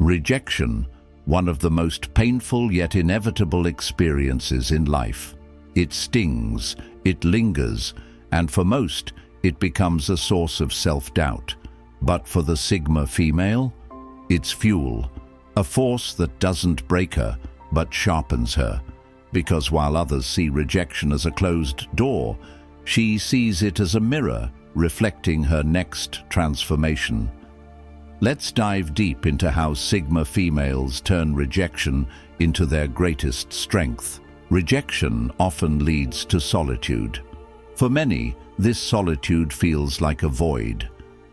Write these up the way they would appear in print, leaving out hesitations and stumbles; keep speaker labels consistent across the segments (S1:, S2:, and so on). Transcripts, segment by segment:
S1: Rejection, one of the most painful yet inevitable experiences in life. It stings, it lingers, and for most, it becomes a source of self-doubt. But for the Sigma female, it's fuel, a force that doesn't break her, but sharpens her. Because while others see rejection as a closed door, she sees it as a mirror reflecting her next transformation. Let's dive deep into how Sigma females turn rejection into their greatest strength. Rejection often leads to solitude. For many, this solitude feels like a void,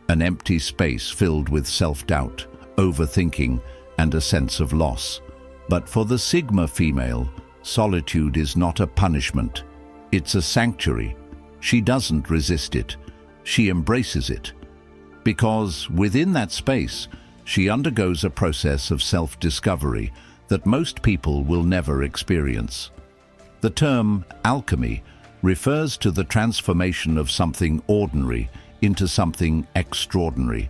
S1: an empty space filled with self-doubt, overthinking, and a sense of loss. But for the Sigma female, solitude is not a punishment. It's a sanctuary. She doesn't resist it. She embraces it. Because within that space, she undergoes a process of self-discovery that most people will never experience. The term alchemy refers to the transformation of something ordinary into something extraordinary.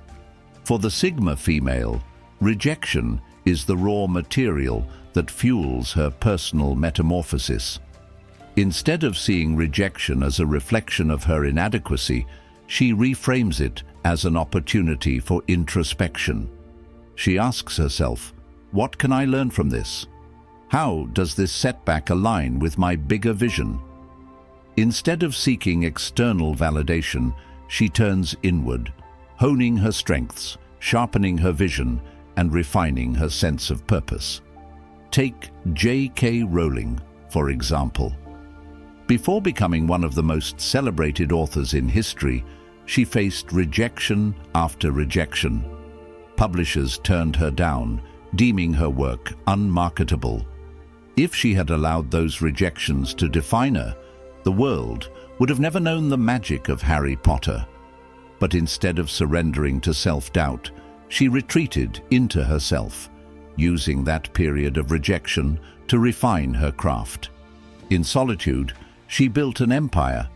S1: For the Sigma female, rejection is the raw material that fuels her personal metamorphosis. Instead of seeing rejection as a reflection of her inadequacy, she reframes it as an opportunity for introspection. She asks herself, what can I learn from this? How does this setback align with my bigger vision? Instead of seeking external validation, she turns inward, honing her strengths, sharpening her vision, and refining her sense of purpose. Take J.K. Rowling, for example. Before becoming one of the most celebrated authors in history, she faced rejection after rejection. Publishers turned her down, deeming her work unmarketable. If she had allowed those rejections to define her, the world would have never known the magic of Harry Potter. But instead of surrendering to self-doubt, she retreated into herself, using that period of rejection to refine her craft. In solitude, she built an empire.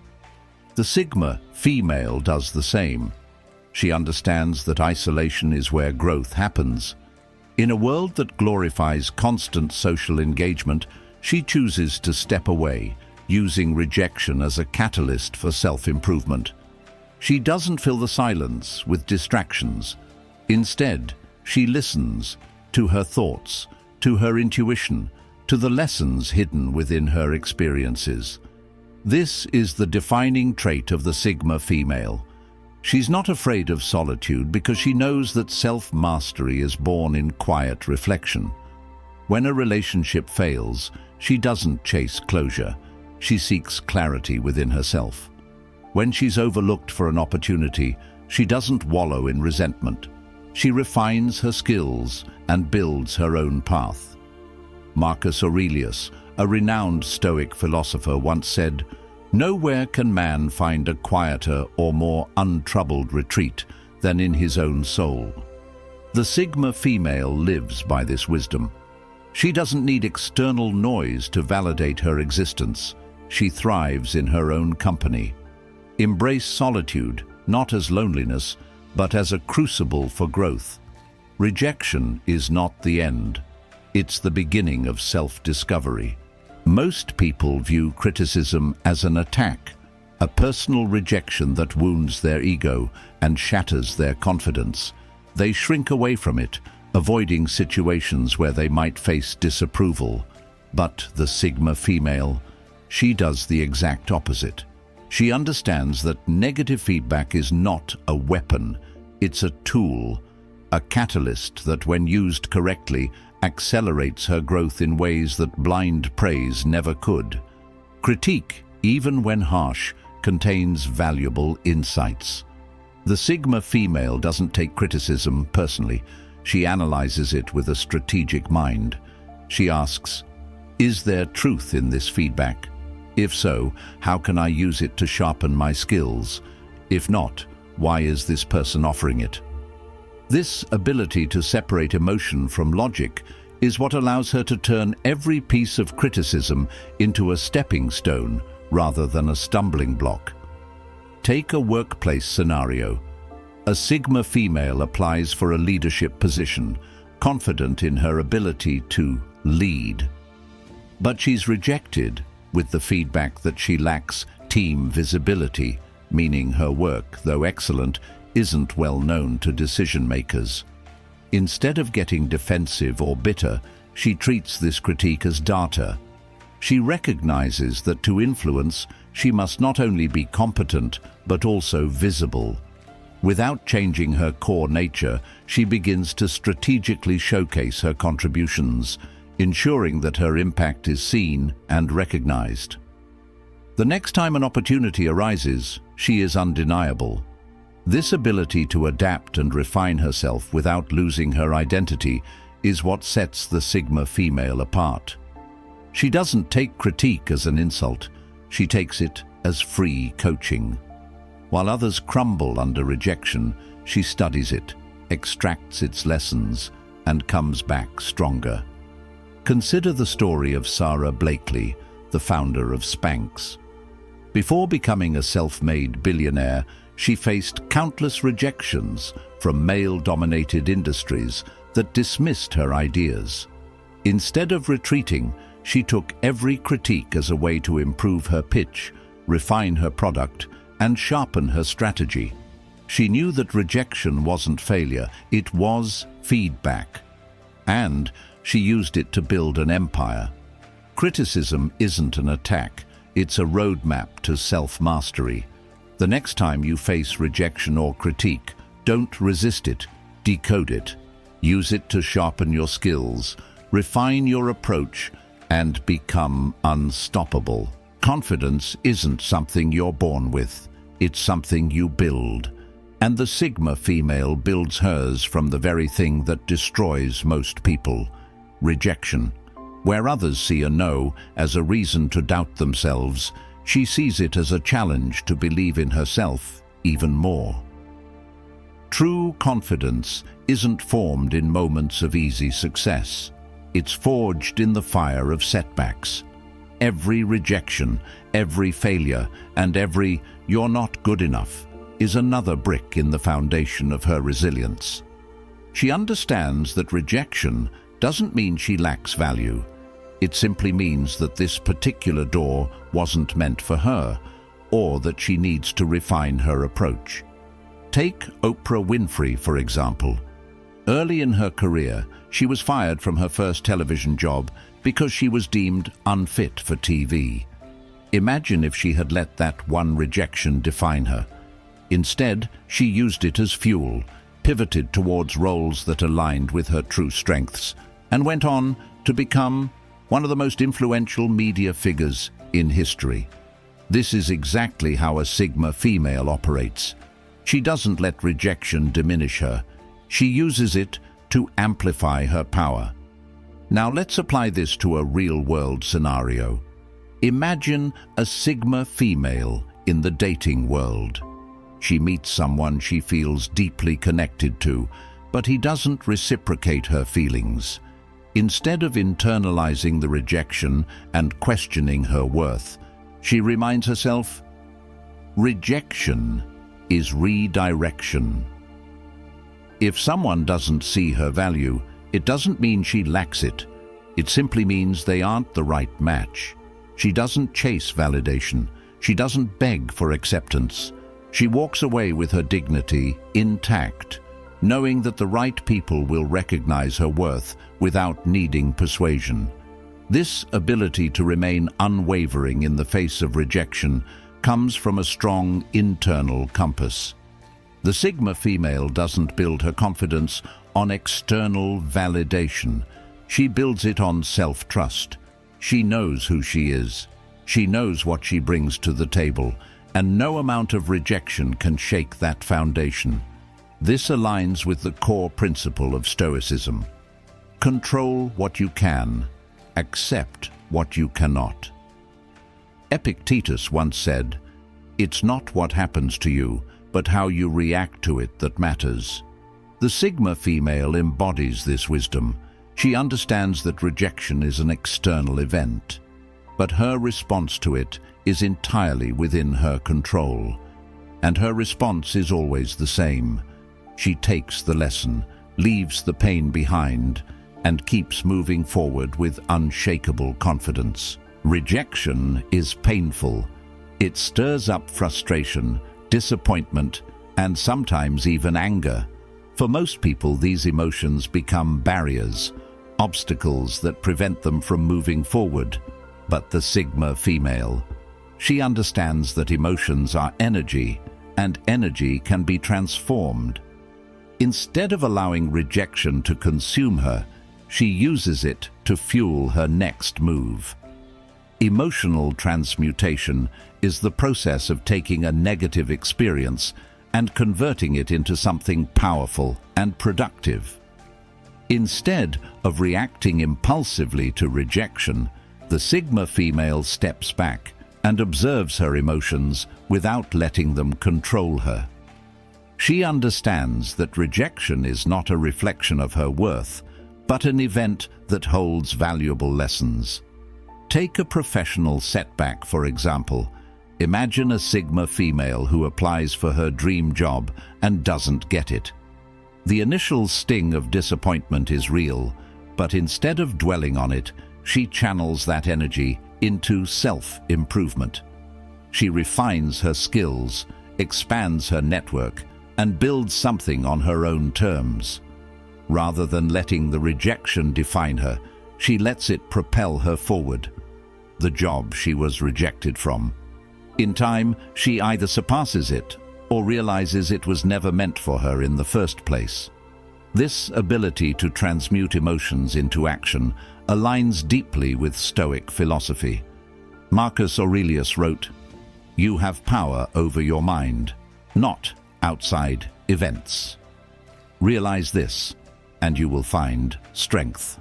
S1: The Sigma female does the same. She understands that isolation is where growth happens. In a world that glorifies constant social engagement, she chooses to step away, using rejection as a catalyst for self-improvement. She doesn't fill the silence with distractions. Instead, she listens to her thoughts, to her intuition, to the lessons hidden within her experiences. This is the defining trait of the Sigma female. She's not afraid of solitude because she knows that self-mastery is born in quiet reflection. When a relationship fails, she doesn't chase closure. She seeks clarity within herself. When she's overlooked for an opportunity, she doesn't wallow in resentment. She refines her skills and builds her own path. Marcus Aurelius, a renowned Stoic philosopher, once said, "Nowhere can man find a quieter or more untroubled retreat than in his own soul." The Sigma female lives by this wisdom. She doesn't need external noise to validate her existence. She thrives in her own company. Embrace solitude, not as loneliness, but as a crucible for growth. Rejection is not the end. It's the beginning of self-discovery. Most people view criticism as an attack, a personal rejection that wounds their ego and shatters their confidence. They shrink away from it, avoiding situations where they might face disapproval. But the Sigma female, she does the exact opposite. She understands that negative feedback is not a weapon, it's a tool, a catalyst that, when used correctly, accelerates her growth in ways that blind praise never could. Critique, even when harsh, contains valuable insights. The Sigma female doesn't take criticism personally. She analyzes it with a strategic mind. She asks, is there truth in this feedback? If so, how can I use it to sharpen my skills? If not, why is this person offering it? This ability to separate emotion from logic is what allows her to turn every piece of criticism into a stepping stone rather than a stumbling block. Take a workplace scenario. A Sigma female applies for a leadership position, confident in her ability to lead. But she's rejected with the feedback that she lacks team visibility, meaning her work, though excellent, isn't well known to decision makers. Instead of getting defensive or bitter, she treats this critique as data. She recognizes that to influence, she must not only be competent, but also visible. Without changing her core nature, she begins to strategically showcase her contributions, ensuring that her impact is seen and recognized. The next time an opportunity arises, she is undeniable. This ability to adapt and refine herself without losing her identity is what sets the Sigma female apart. She doesn't take critique as an insult, she takes it as free coaching. While others crumble under rejection, she studies it, extracts its lessons, and comes back stronger. Consider the story of Sarah Blakely, the founder of Spanx. Before becoming a self-made billionaire, she faced countless rejections from male-dominated industries that dismissed her ideas. Instead of retreating, she took every critique as a way to improve her pitch, refine her product, and sharpen her strategy. She knew that rejection wasn't failure, it was feedback. And she used it to build an empire. Criticism isn't an attack, it's a roadmap to self-mastery. The next time you face rejection or critique, don't resist it, decode it. Use it to sharpen your skills, refine your approach, and become unstoppable. Confidence isn't something you're born with, it's something you build. And the Sigma female builds hers from the very thing that destroys most people: rejection. Where others see a no as a reason to doubt themselves, she sees it as a challenge to believe in herself even more. True confidence isn't formed in moments of easy success. It's forged in the fire of setbacks. Every rejection, every failure, and every "you're not good enough" is another brick in the foundation of her resilience. She understands that rejection doesn't mean she lacks value. It simply means that this particular door wasn't meant for her, or that she needs to refine her approach. Take Oprah Winfrey, for example. Early in her career, she was fired from her first television job because she was deemed unfit for TV. Imagine if she had let that one rejection define her. Instead, she used it as fuel, pivoted towards roles that aligned with her true strengths, and went on to become one of the most influential media figures in history. This is exactly how a Sigma female operates. She doesn't let rejection diminish her. She uses it to amplify her power. Now let's apply this to a real-world scenario. Imagine a Sigma female in the dating world. She meets someone she feels deeply connected to, but he doesn't reciprocate her feelings. Instead of internalizing the rejection and questioning her worth, she reminds herself, rejection is redirection. If someone doesn't see her value, it doesn't mean she lacks it. It simply means they aren't the right match. She doesn't chase validation. She doesn't beg for acceptance. She walks away with her dignity intact, knowing that the right people will recognize her worth without needing persuasion. This ability to remain unwavering in the face of rejection comes from a strong internal compass. The Sigma female doesn't build her confidence on external validation. She builds it on self-trust. She knows who she is. She knows what she brings to the table, and no amount of rejection can shake that foundation. This aligns with the core principle of Stoicism. Control what you can, accept what you cannot. Epictetus once said, "It's not what happens to you, but how you react to it that matters." The Sigma female embodies this wisdom. She understands that rejection is an external event, but her response to it is entirely within her control. And her response is always the same. She takes the lesson, leaves the pain behind, and keeps moving forward with unshakable confidence. Rejection is painful. It stirs up frustration, disappointment, and sometimes even anger. For most people, these emotions become barriers, obstacles that prevent them from moving forward. But the Sigma female, she understands that emotions are energy, and energy can be transformed. Instead of allowing rejection to consume her, she uses it to fuel her next move. Emotional transmutation is the process of taking a negative experience and converting it into something powerful and productive. Instead of reacting impulsively to rejection, the Sigma female steps back and observes her emotions without letting them control her. She understands that rejection is not a reflection of her worth, but an event that holds valuable lessons. Take a professional setback, for example. Imagine a Sigma female who applies for her dream job and doesn't get it. The initial sting of disappointment is real, but instead of dwelling on it, she channels that energy into self-improvement. She refines her skills, expands her network, and builds something on her own terms. Rather than letting the rejection define her, she lets it propel her forward. The job she was rejected from. In time, she either surpasses it or realizes it was never meant for her in the first place. This ability to transmute emotions into action aligns deeply with Stoic philosophy. Marcus Aurelius wrote, "You have power over your mind, not outside events." Realize this, and you will find strength.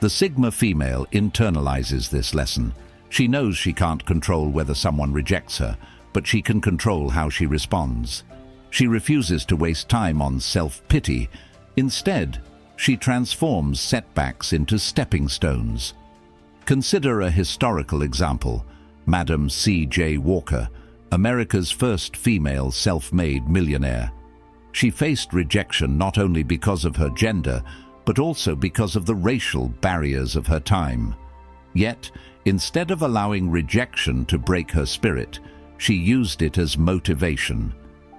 S1: The Sigma female internalizes this lesson. She knows she can't control whether someone rejects her, but she can control how she responds. She refuses to waste time on self-pity. Instead, she transforms setbacks into stepping stones. Consider a historical example, Madam C.J. Walker, America's first female self-made millionaire. She faced rejection not only because of her gender, but also because of the racial barriers of her time. Yet, instead of allowing rejection to break her spirit, she used it as motivation.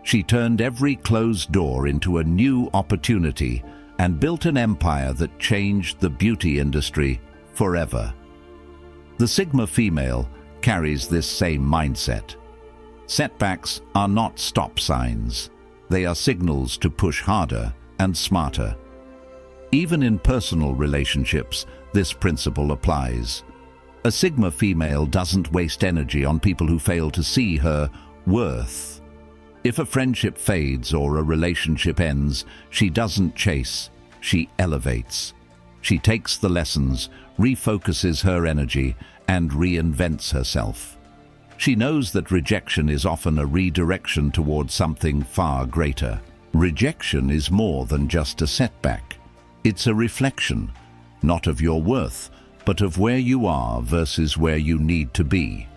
S1: She turned every closed door into a new opportunity and built an empire that changed the beauty industry forever. The Sigma female carries this same mindset. Setbacks are not stop signs. They are signals to push harder and smarter. Even in personal relationships, this principle applies. A Sigma female doesn't waste energy on people who fail to see her worth. If a friendship fades or a relationship ends, she doesn't chase, she elevates. She takes the lessons, refocuses her energy, and reinvents herself. She knows that rejection is often a redirection towards something far greater. Rejection is more than just a setback. It's a reflection, not of your worth, but of where you are versus where you need to be.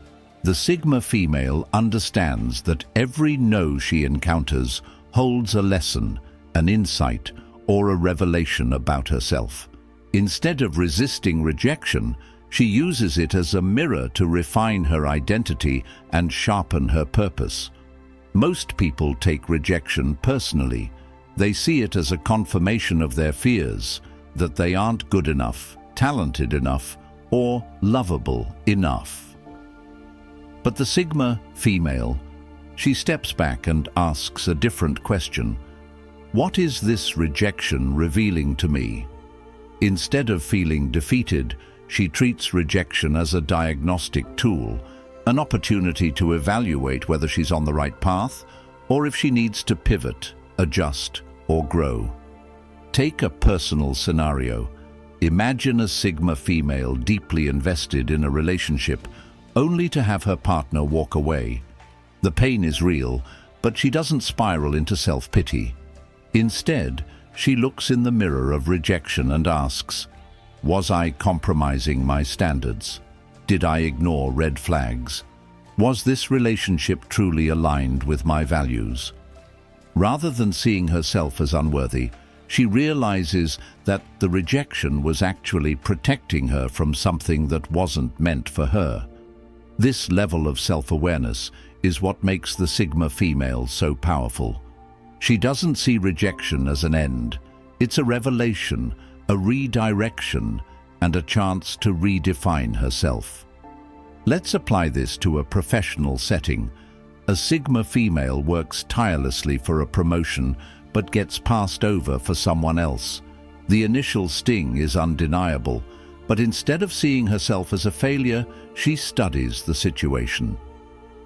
S1: The Sigma female understands that every no she encounters holds a lesson, an insight, or a revelation about herself. Instead of resisting rejection, she uses it as a mirror to refine her identity and sharpen her purpose. Most people take rejection personally. They see it as a confirmation of their fears, that they aren't good enough, talented enough, or lovable enough. But the Sigma female, she steps back and asks a different question. What is this rejection revealing to me? Instead of feeling defeated, she treats rejection as a diagnostic tool, an opportunity to evaluate whether she's on the right path or if she needs to pivot, adjust, or grow. Take a personal scenario. Imagine a Sigma female deeply invested in a relationship only to have her partner walk away. The pain is real, but she doesn't spiral into self-pity. Instead, she looks in the mirror of rejection and asks, was I compromising my standards? Did I ignore red flags? Was this relationship truly aligned with my values? Rather than seeing herself as unworthy, She realizes that the rejection was actually protecting her from something that wasn't meant for her. This level of self-awareness is what makes the Sigma female so powerful. She doesn't see rejection as an end. It's a revelation, a redirection, and a chance to redefine herself. Let's apply this to a professional setting. A Sigma female works tirelessly for a promotion but gets passed over for someone else. The initial sting is undeniable, but instead of seeing herself as a failure, she studies the situation.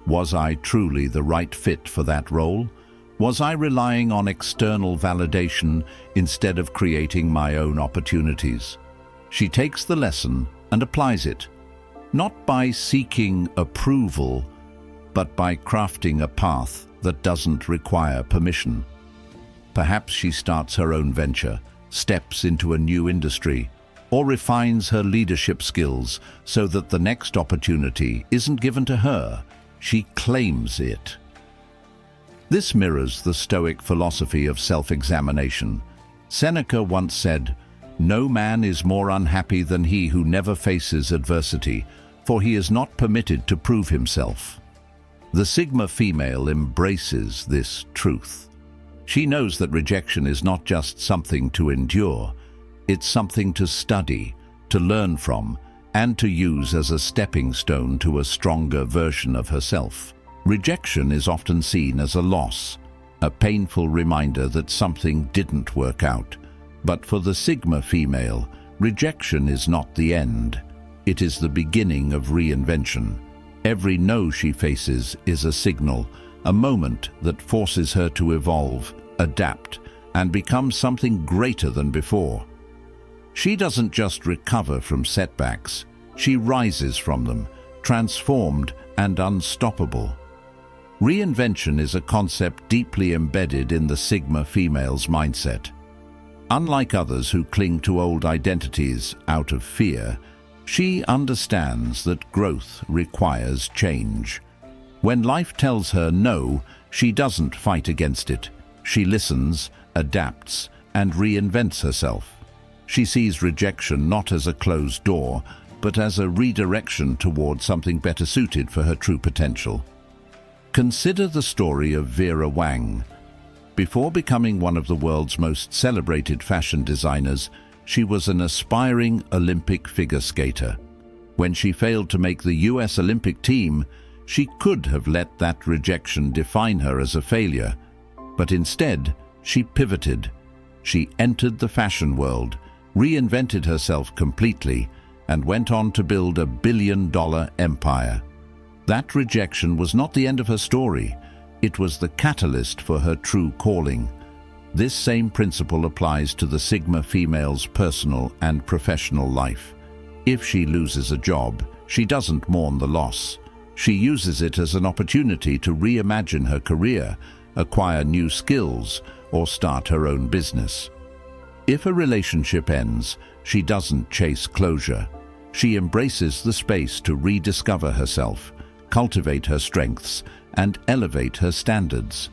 S1: Was I truly the right fit for that role? Was I relying on external validation instead of creating my own opportunities? She takes the lesson and applies it, not by seeking approval, but by crafting a path that doesn't require permission. Perhaps she starts her own venture, steps into a new industry, or refines her leadership skills so that the next opportunity isn't given to her, she claims it. This mirrors the Stoic philosophy of self-examination. Seneca once said, "No man is more unhappy than he who never faces adversity, for he is not permitted to prove himself." The Sigma female embraces this truth. She knows that rejection is not just something to endure, it's something to study, to learn from, and to use as a stepping stone to a stronger version of herself. Rejection is often seen as a loss, a painful reminder that something didn't work out. But for the Sigma female, rejection is not the end. It is the beginning of reinvention. Every no she faces is a signal, a moment that forces her to evolve, adapt, and become something greater than before. She doesn't just recover from setbacks, she rises from them, transformed and unstoppable. Reinvention is a concept deeply embedded in the Sigma female's mindset. Unlike others who cling to old identities out of fear, she understands that growth requires change. When life tells her no, she doesn't fight against it. She listens, adapts, and reinvents herself. She sees rejection not as a closed door, but as a redirection toward something better suited for her true potential. Consider the story of Vera Wang. Before becoming one of the world's most celebrated fashion designers, she was an aspiring Olympic figure skater. When she failed to make the US Olympic team, she could have let that rejection define her as a failure. But instead, she pivoted. She entered the fashion world, reinvented herself completely, and went on to build a billion-dollar empire. That rejection was not the end of her story. It was the catalyst for her true calling. This same principle applies to the Sigma female's personal and professional life. If she loses a job, she doesn't mourn the loss. She uses it as an opportunity to reimagine her career, acquire new skills, or start her own business. If a relationship ends, she doesn't chase closure. She embraces the space to rediscover herself, cultivate her strengths, and elevate her standards.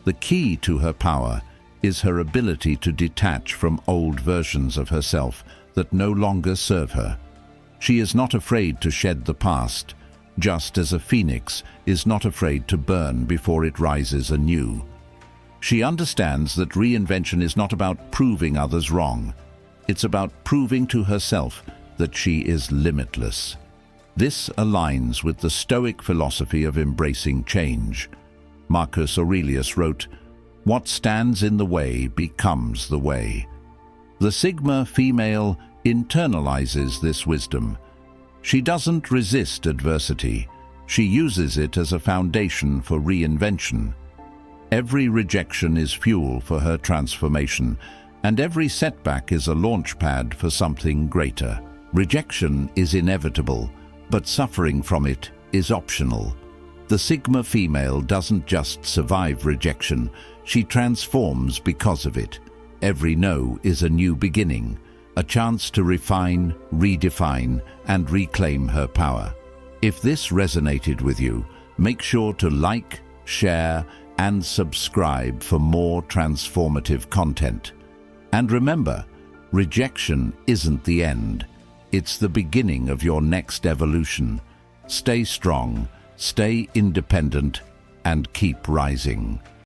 S1: The key to her power is her ability to detach from old versions of herself that no longer serve her. She is not afraid to shed the past, just as a phoenix is not afraid to burn before it rises anew. She understands that reinvention is not about proving others wrong. It's about proving to herself that she is limitless. This aligns with the Stoic philosophy of embracing change. Marcus Aurelius wrote, "What stands in the way becomes the way." The Sigma female internalizes this wisdom. She doesn't resist adversity. She uses it as a foundation for reinvention. Every rejection is fuel for her transformation, and every setback is a launchpad for something greater. Rejection is inevitable, but suffering from it is optional. The Sigma female doesn't just survive rejection, she transforms because of it. Every no is a new beginning, a chance to refine, redefine, and reclaim her power. If this resonated with you, make sure to like, share, and subscribe for more transformative content. And remember, rejection isn't the end. It's the beginning of your next evolution. Stay strong, stay independent, and keep rising.